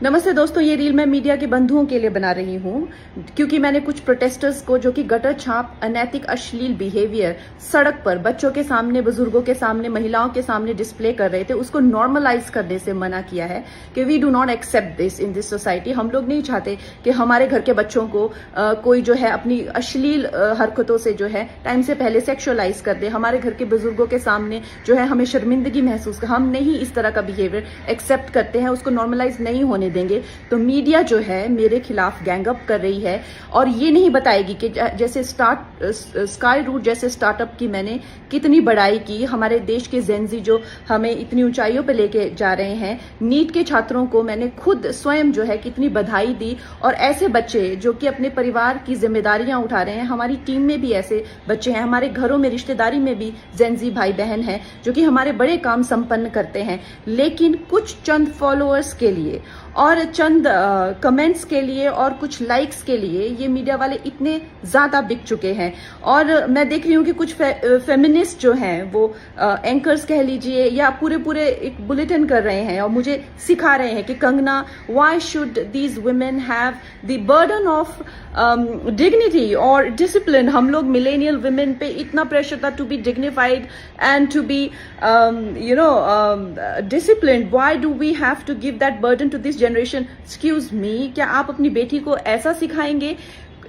नमस्ते दोस्तों, ये रील मैं मीडिया के बंधुओं के लिए बना रही हूँ क्योंकि मैंने कुछ प्रोटेस्टर्स को जो कि गटर छाप अनैतिक अश्लील बिहेवियर सड़क पर बच्चों के सामने, बुजुर्गों के सामने, महिलाओं के सामने डिस्प्ले कर रहे थे, उसको नॉर्मलाइज करने से मना किया है कि we do not accept this in this society. हम लोग नहीं चाहते कि हमारे घर के बच्चों को कोई जो है अपनी अश्लील हरकतों से जो है टाइम से पहले सेक्सुअलाइज कर दे। हमारे घर के बुजुर्गों के सामने जो है हमें शर्मिंदगी महसूस कर, हम नहीं इस तरह का बिहेवियर एक्सेप्ट करते हैं, उसको नॉर्मलाइज नहीं होने देंगे। तो मीडिया जो है मेरे खिलाफ गैंगअप कर रही है और ये नहीं बताएगी कि जैसे स्काई रूट जैसे स्टार्टअप की मैंने कितनी बड़ाई की, हमारे देश के जेनजी जो हमें इतनी ऊंचाइयों पे लेके जा रहे हैं। नीट के छात्रों को मैंने खुद स्वयं जो है कितनी बधाई दी और ऐसे बच्चे जो कि अपने परिवार की जिम्मेदारियां उठा रहे हैं, हमारी टीम में भी ऐसे बच्चे हैं, हमारे घरों में रिश्तेदारी में भी जेनजी भाई बहन हैं जो कि हमारे बड़े काम संपन्न करते हैं। लेकिन कुछ चंद फॉलोअर्स के लिए और चंद कमेंट्स के लिए और कुछ लाइक्स के लिए ये मीडिया वाले इतने ज्यादा बिक चुके हैं। और मैं देख रही हूँ कि कुछ फेमिनिस्ट जो हैं वो एंकर्स कह लीजिए या पूरे एक बुलेटिन कर रहे हैं और मुझे सिखा रहे हैं कि Kangana, why should these women have the burden of dignity और डिसिप्लिन। हम लोग मिलेनियल वुमेन पे इतना प्रेशर था to be dignified and to be disciplined. Why do we have to give that burden to this generation? Excuse me, क्या आप अपनी बेटी को ऐसा सिखाएंगे?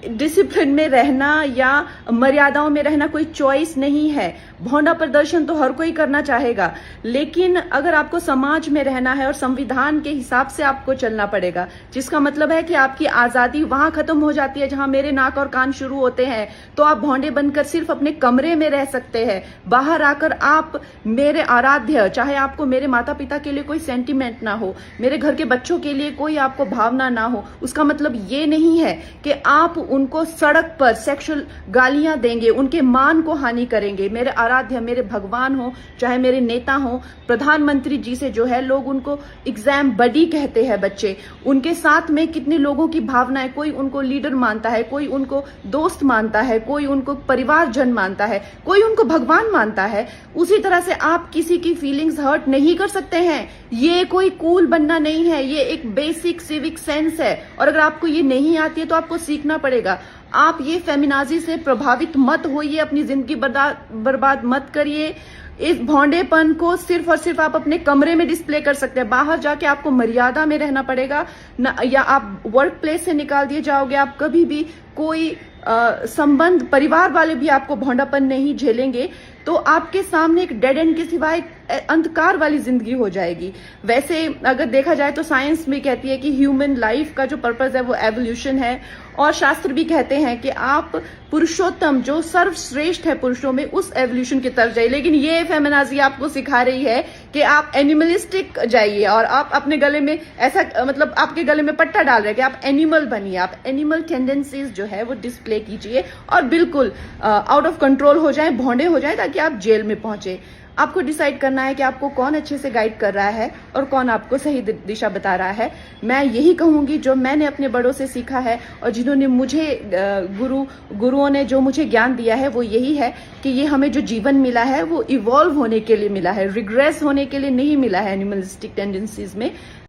डिसिप्लिन में रहना या मर्यादाओं में रहना कोई चॉइस नहीं है। भौंडा प्रदर्शन तो हर कोई करना चाहेगा, लेकिन अगर आपको समाज में रहना है और संविधान के हिसाब से आपको चलना पड़ेगा, जिसका मतलब है कि आपकी आजादी वहां खत्म हो जाती है जहां मेरे नाक और कान शुरू होते हैं। तो आप भौंडे बनकर सिर्फ अपने कमरे में रह सकते हैं। बाहर आकर आप मेरे आराध्य, चाहे आपको मेरे माता पिता के लिए कोई सेंटिमेंट ना हो, मेरे घर के बच्चों के लिए कोई आपको भावना ना हो, उसका मतलब ये नहीं है कि आप उनको सड़क पर सेक्सुअल गालियां देंगे, उनके मान को हानि करेंगे। मेरे आराध्य, मेरे भगवान हो, चाहे मेरे नेता हो, प्रधानमंत्री जी से जो है लोग उनको एग्जाम बडी कहते हैं बच्चे। उनके साथ में कितने लोगों की भावनाएं, कोई उनको लीडर मानता है, कोई उनको दोस्त मानता है, कोई उनको परिवारजन मानता है, कोई उनको भगवान मानता है। उसी तरह से आप किसी की फीलिंग्स हर्ट नहीं कर सकते हैं। ये कोई कूल बनना नहीं है, ये एक बेसिक सिविक सेंस है और अगर आपको ये नहीं आती है तो आपको सीखना पड़ेगा। आप ये फेमिनाजी से प्रभावित मत होइए, अपनी जिंदगी बर्बाद मत करिए। इस भौंडेपन को सिर्फ और सिर्फ आप अपने कमरे में डिस्प्ले कर सकते हैं। बाहर जाके आपको मर्यादा में रहना पड़ेगा ना, या आप वर्क प्लेस से निकाल दिए जाओगे। आप कभी भी कोई संबंध, परिवार वाले भी आपको भौंडापन नहीं झेलेंगे, तो आपके सामने एक डेड एंड के सिवाय अंधकार वाली जिंदगी हो जाएगी। वैसे अगर देखा जाए तो साइंस भी कहती है कि ह्यूमन लाइफ का जो पर्पस है वो एवोल्यूशन है और शास्त्र भी कहते हैं कि आप पुरुषोत्तम जो सर्वश्रेष्ठ है पुरुषों में, उस एवोल्यूशन की तरफ जाइए। लेकिन ये फेमिनाजी आपको सिखा रही है कि आप एनिमलिस्टिक जाइए और आप अपने गले में ऐसा, मतलब आपके गले में पट्टा डाल रहे हैं कि आप एनिमल बनिए, आप एनिमल टेंडेंसीज जो है वो डिस्प्ले कीजिए और बिल्कुल आउट ऑफ कंट्रोल हो जाए, भौंडे हो जाए, ताकि आप जेल में पहुंचे। आपको डिसाइड करना है कि आपको कौन अच्छे से गाइड कर रहा है और कौन आपको सही दिशा बता रहा है। मैं यही कहूंगी जो मैंने अपने बड़ों से सीखा है और जिन्होंने मुझे गुरुओं ने जो मुझे ज्ञान दिया है वो यही है कि ये हमें जो जीवन मिला है वो इवॉल्व होने के लिए मिला है, रिग्रेस होने के लिए नहीं मिला है एनिमलिस्टिक टेंडेंसीज में।